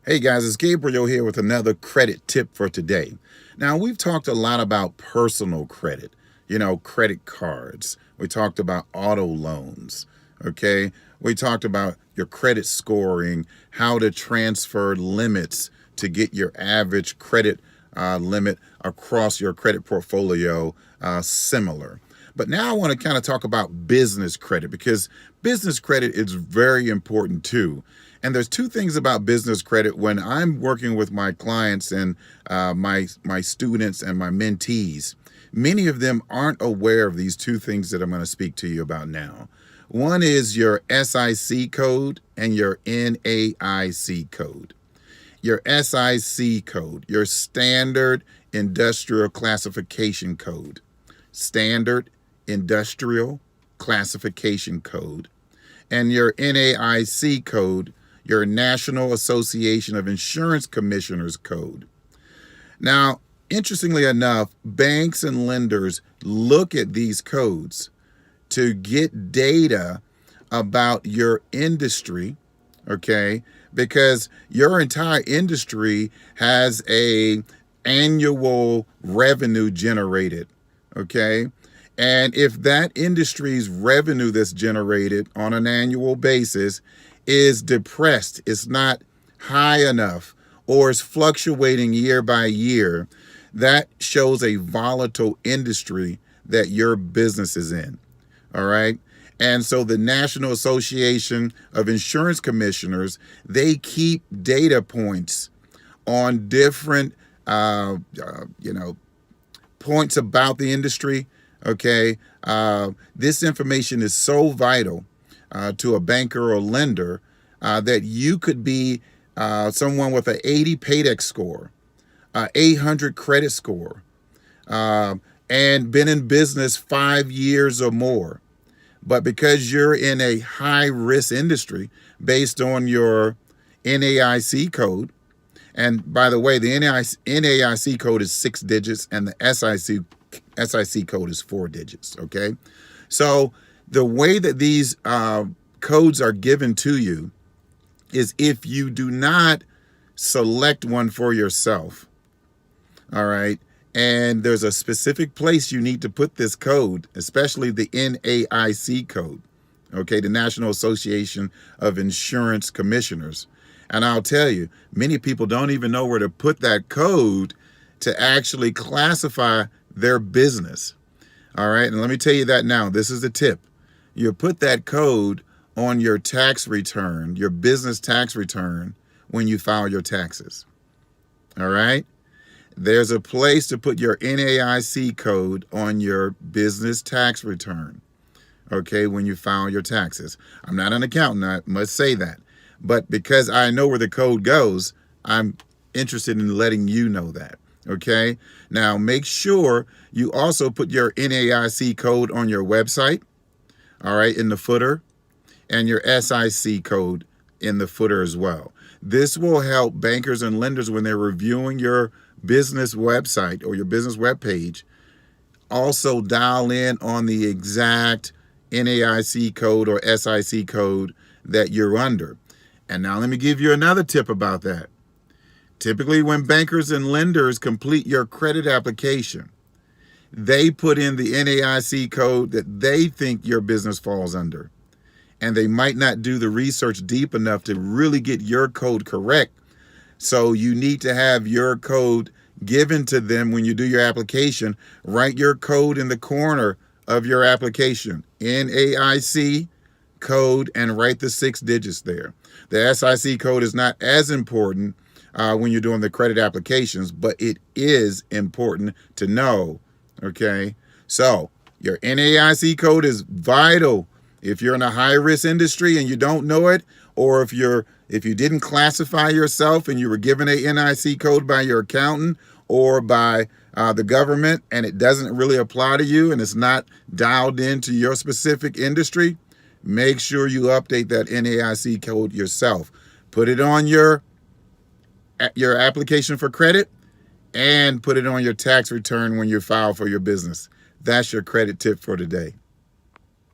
Hey guys, it's Gabriel here with another credit tip for today. Now, we've talked a lot about personal credit, credit cards. We talked about auto loans, okay? We talked about your credit scoring, how to transfer limits to get your average credit limit across your credit portfolio similar. But now I want to kind of talk about business credit because business credit is very important too. And there's two things about business credit when I'm working with my clients and my students and my mentees. Many of them aren't aware of these two things that I'm going to speak to you about now. One is your SIC code and your NAIC code. Your SIC code, your Standard Industrial Classification Code. Standard Industrial Classification Code. And your NAIC code, your National Association of Insurance Commissioners Code. Now, interestingly enough, banks and lenders look at these codes to get data about your industry, okay? Because your entire industry has a annual revenue generated, okay? And if that industry's revenue that's generated on an annual basis is depressed, it's not high enough, or is fluctuating year by year, that shows a volatile industry that your business is in, all right? And so the National Association of Insurance Commissioners, they keep data points on different, points about the industry. Okay, this information is so vital to a banker or lender that you could be someone with an 80 Paydex score, 800 credit score, and been in business 5 years or more. But because you're in a high-risk industry based on your NAIC code, and by the way, the NAIC code is 6 digits and the SIC code is 4 digits, okay? So the way that these codes are given to you is if you do not select one for yourself, all right, and there's a specific place you need to put this code, especially the NAIC code, okay, the National Association of Insurance Commissioners. And I'll tell you, many people don't even know where to put that code to actually classify their business. All right, and let me tell you that now. This is the tip. You put that code on your tax return, your business tax return, when you file your taxes. All right? There's a place to put your NAIC code on your business tax return, okay, when you file your taxes. I'm not an accountant, I must say that. But because I know where the code goes, I'm interested in letting you know that. Okay, now make sure you also put your NAIC code on your website, all right, in the footer, and your SIC code in the footer as well. This will help bankers and lenders when they're reviewing your business website or your business web page also dial in on the exact NAIC code or SIC code that you're under. And now let me give you another tip about that. Typically, when bankers and lenders complete your credit application, they put in the NAIC code that they think your business falls under. And they might not do the research deep enough to really get your code correct. So you need to have your code given to them when you do your application. Write your code in the corner of your application, NAIC code, and write the 6 digits there. The SIC code is not as important when you're doing the credit applications, but it is important to know, okay? So your NAIC code is vital if you're in a high-risk industry and you don't know it, or if you didn't classify yourself and you were given a NAIC code by your accountant or by the government and it doesn't really apply to you and it's not dialed into your specific industry, make sure you update that NAIC code yourself. Put it on your application for credit and put it on your tax return when you file for your business. That's your credit tip for today.